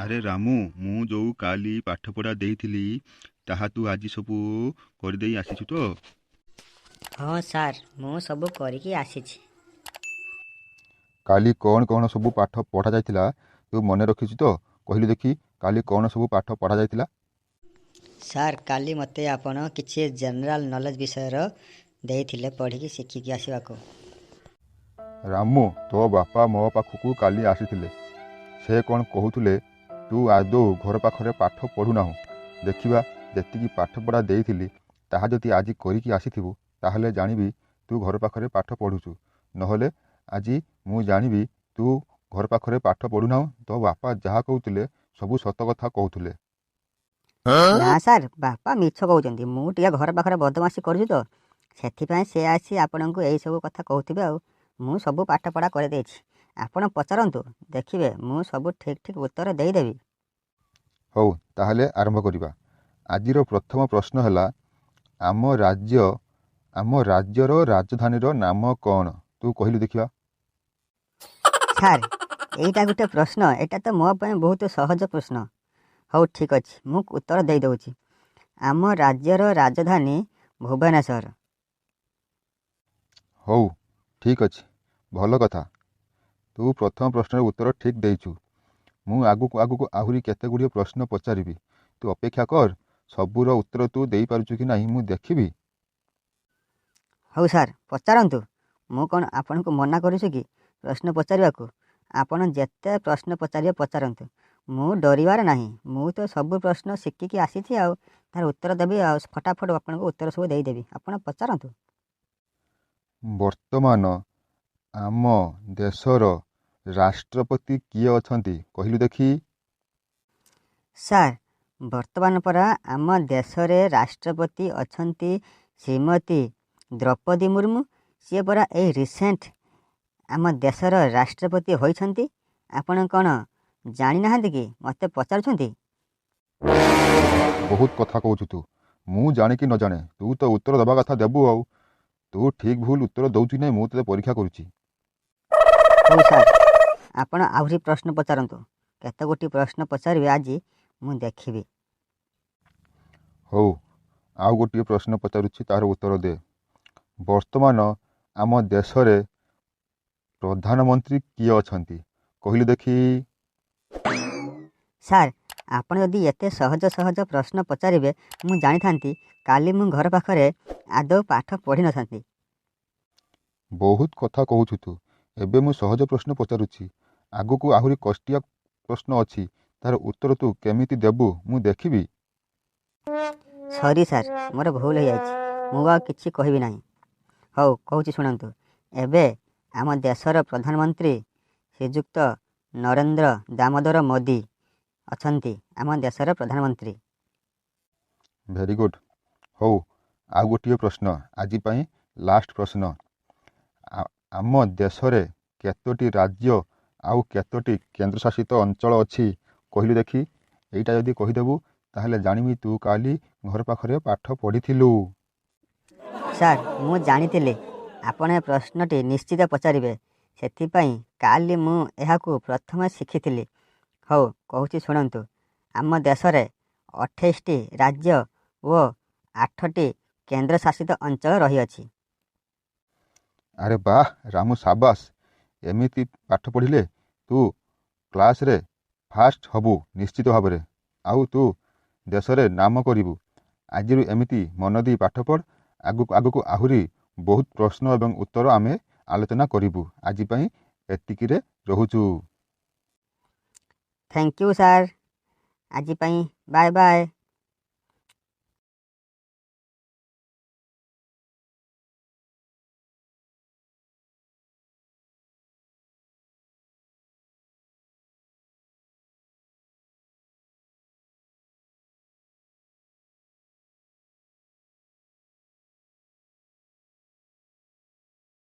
ଆରେ ରାମୁ, ମୁଁ ଯୋଉ କାଲି ପାଠପଢ଼ା ଦେଇଥିଲି ତାହା ତୁ ଆଜି ସବୁ କରିଦେଇ ଆସିଛୁ ତ? ହଁ ସାର୍, ମୁଁ ସବୁ କରିକି ଆସିଛି। କାଲି କ'ଣ କ'ଣ ସବୁ ପାଠ ପଢ଼ା ଯାଇଥିଲା ତୁ ମନେ ରଖିଛୁ ତ? କହିଲୁ ଦେଖି, କାଲି କ'ଣ ସବୁ ପାଠ ପଢ଼ା ଯାଇଥିଲା? ସାର୍, କାଲି ମୋତେ ଆପଣ କିଛି ଜେନେରାଲ ନଲେଜ ବିଷୟର ଦେଇଥିଲେ ପଢ଼ିକି ଶିଖିକି ଆସିବାକୁ। ରାମୁ, ତୋ ବାପା ମୋ ପାଖକୁ କାଲି ଆସିଥିଲେ। ସେ କ'ଣ କହୁଥିଲେ, ତୁ ଆଦୌ ଘର ପାଖରେ ପାଠ ପଢ଼ୁନାହୁଁ। ଦେଖିବା, ଯେତିକି ପାଠପଢ଼ା ଦେଇଥିଲି ତାହା ଯଦି ଆଜି କରିକି ଆସିଥିବୁ ତାହେଲେ ଜାଣିବି ତୁ ଘର ପାଖରେ ପାଠ ପଢ଼ୁଛୁ। ନହେଲେ ଆଜି ମୁଁ ଜାଣିବି ତୁ ଘର ପାଖରେ ପାଠ ପଢ଼ୁନାହୁଁ। ତୋ ବାପା ଯାହା କହୁଥିଲେ ସବୁ ସତ କଥା କହୁଥିଲେ। ନା ସାର୍, ବାପା ମିଛ କହୁଛନ୍ତି। ମୁଁ ଟିକେ ଘର ପାଖରେ ବଦମାସି କରୁଛି ତ, ସେଥିପାଇଁ ସେ ଆସି ଆପଣଙ୍କୁ ଏଇସବୁ କଥା କହୁଥିବେ। ଆଉ ମୁଁ ସବୁ ପାଠପଢ଼ା କରିଦେଇଛି। ଆପଣ ପଚାରନ୍ତୁ, ଦେଖିବେ ମୁଁ ସବୁ ଠିକ୍ ଠିକ୍ ଉତ୍ତର ଦେଇଦେବି। ହଉ, ତାହେଲେ ଆରମ୍ଭ କରିବା। ଆଜିର ପ୍ରଥମ ପ୍ରଶ୍ନ ହେଲା, ଆମ ରାଜ୍ୟର ରାଜଧାନୀର ନାମ କ'ଣ? ତୁ କହିଲୁ ଦେଖିବା। ସାର୍, ଏଇଟା ଗୋଟେ ପ୍ରଶ୍ନ? ଏଇଟା ତ ମୋ ପାଇଁ ବହୁତ ସହଜ ପ୍ରଶ୍ନ। ହଉ ଠିକ୍ ଅଛି, ମୁଁ ଉତ୍ତର ଦେଇଦେଉଛି। ଆମ ରାଜ୍ୟର ରାଜଧାନୀ ଭୁବନେଶ୍ୱର। ହଉ, ଠିକ୍ ଅଛି, ଭଲ କଥା। ତୁ ପ୍ରଥମ ପ୍ରଶ୍ନର ଉତ୍ତର ଠିକ୍ ଦେଇଛୁ। ମୁଁ ଆଗକୁ ଆଗକୁ ଆହୁରି କେତେ ଗୁଡ଼ିଏ ପ୍ରଶ୍ନ ପଚାରିବି। ତୁ ଅପେକ୍ଷା କର, ସବୁର ଉତ୍ତର ତୁ ଦେଇପାରୁଛୁ କି ନାହିଁ ମୁଁ ଦେଖିବି। ହଉ ସାର୍, ପଚାରନ୍ତୁ। ମୁଁ କ'ଣ ଆପଣଙ୍କୁ ମନା କରୁଛି କି ପ୍ରଶ୍ନ ପଚାରିବାକୁ? ଆପଣ ଯେତେ ପ୍ରଶ୍ନ ପଚାରିବେ ପଚାରନ୍ତୁ, ମୁଁ ଡରିବାର ନାହିଁ। ମୁଁ ତ ସବୁ ପ୍ରଶ୍ନ ଶିଖିକି ଆସିଛି, ଆଉ ତାର ଉତ୍ତର ଦେବି। ଆଉ ଫଟାଫଟ ଆପଣଙ୍କୁ ଉତ୍ତର ସବୁ ଦେଇଦେବି। ଆପଣ ପଚାରନ୍ତୁ। ବର୍ତ୍ତମାନ ଆମ ଦେଶର ରାଷ୍ଟ୍ରପତି କିଏ ଅଛନ୍ତି? କହିଲୁ ଦେଖି। ସାର୍, ବର୍ତ୍ତମାନ ପରା ଆମ ଦେଶରେ ରାଷ୍ଟ୍ରପତି ଅଛନ୍ତି ଶ୍ରୀମତୀ ଦ୍ରୌପଦୀ ମୁର୍ମୁ। ସିଏ ପରା ଏଇ ରିସେଣ୍ଟ ଆମ ଦେଶର ରାଷ୍ଟ୍ରପତି ହୋଇଛନ୍ତି। ଆପଣ କ'ଣ ଜାଣିନାହାନ୍ତି କି? ମୋତେ ପଚାରୁଛନ୍ତି। ବହୁତ କଥା କହୁଛୁ ତୁ। ମୁଁ ଜାଣିକି ନ ଜାଣେ ତୁ ତ ଉତ୍ତର ଦେବା କଥା ଦେବୁ। ଆଉ ତୁ ଠିକ୍ ଭୁଲ ଉତ୍ତର ଦେଉଛୁ କି ନାହିଁ ମୁଁ ତୋତେ ପରୀକ୍ଷା କରୁଛି। ହଉ ସାର୍, ଆପଣ ଆହୁରି ପ୍ରଶ୍ନ ପଚାରନ୍ତୁ। କେତେ ଗୋଟି ପ୍ରଶ୍ନ ପଚାରିବେ ଆଜି ମୁଁ ଦେଖିବି। ହଉ, ଆଉ ଗୋଟିଏ ପ୍ରଶ୍ନ ପଚାରୁଛି, ତାର ଉତ୍ତର ଦେ। ବର୍ତ୍ତମାନ ଆମ ଦେଶରେ ପ୍ରଧାନମନ୍ତ୍ରୀ କିଏ ଅଛନ୍ତି? କହିଲୁ ଦେଖି। ସାର୍, ଆପଣ ଯଦି ଏତେ ସହଜ ସହଜ ପ୍ରଶ୍ନ ପଚାରିବେ ମୁଁ ଜାଣିଥାନ୍ତି କାଲି ମୁଁ ଘର ପାଖରେ ଆଦୌ ପାଠ ପଢ଼ିନଥାନ୍ତି। ବହୁତ କଥା କହୁଛୁ ତୁ। ଏବେ ମୁଁ ସହଜ ପ୍ରଶ୍ନ ପଚାରୁଛି, ଆଗକୁ ଆହୁରି କଷ୍ଟିଆ ପ୍ରଶ୍ନ ଅଛି। ତାର ଉତ୍ତର ତୁ କେମିତି ଦେବୁ ମୁଁ ଦେଖିବି। ସରି ସାର୍, ମୋର ଭୁଲ ହେଇଯାଇଛି। ମୁଁ ଆଉ କିଛି କହିବି ନାହିଁ। ହଉ, କହୁଛି ଶୁଣନ୍ତୁ। ଏବେ ଆମ ଦେଶର ପ୍ରଧାନମନ୍ତ୍ରୀ ଶ୍ରୀଯୁକ୍ତ ନରେନ୍ଦ୍ର ଦାମୋଦର ମୋଦି ଅଛନ୍ତି। ଆମ ଦେଶର ପ୍ରଧାନମନ୍ତ୍ରୀ। Very good. ହଉ, ଆଉ ଗୋଟିଏ ପ୍ରଶ୍ନ, ଆଜି ପାଇଁ ଲାଷ୍ଟ ପ୍ରଶ୍ନ। ଆମ ଦେଶରେ କେତୋଟି ରାଜ୍ୟ ଆଉ କେତୋଟି କେନ୍ଦ୍ରଶାସିତ ଅଞ୍ଚଳ ଅଛି? କହିଲୁ ଦେଖି। ଏଇଟା ଯଦି କହିଦେବୁ ତାହେଲେ ଜାଣିବି ତୁ କାଲି ଘର ପାଖରେ ପାଠ ପଢ଼ିଥିଲୁ। ସାର୍, ମୁଁ ଜାଣିଥିଲି ଆପଣ ଏ ପ୍ରଶ୍ନଟି ନିଶ୍ଚିତ ପଚାରିବେ। ସେଥିପାଇଁ କାଲି ମୁଁ ଏହାକୁ ପ୍ରଥମେ ଶିଖିଥିଲି। ହଉ, କହୁଛି ଶୁଣନ୍ତୁ। ଆମ ଦେଶରେ 28ଟି ରାଜ୍ୟ ଓ 8ଟି କେନ୍ଦ୍ରଶାସିତ ଅଞ୍ଚଳ ରହିଅଛି। ଆରେ ବାଃ ରାମୁ, ସାବାସ୍। ଏମିତି ପାଠ ପଢ଼ିଲେ ତୁ କ୍ଲାସ୍ରେ ଫାଷ୍ଟ ହବୁ ନିଶ୍ଚିତ ଭାବରେ। ଆଉ ତୁ ଦେଶରେ ନାମ କରିବୁ। ଆଜିରୁ ଏମିତି ମନ ଦେଇ ପାଠ ପଢ଼। ଆଗକୁ ଆଗକୁ ଆହୁରି ବହୁତ ପ୍ରଶ୍ନ ଏବଂ ଉତ୍ତର ଆମେ ଆଲୋଚନା କରିବୁ। ଆଜି ପାଇଁ ଏତିକିରେ ରହୁଛୁ। Thank you sir. ଆଜି ପାଇଁ ବାଏ ବାଏ।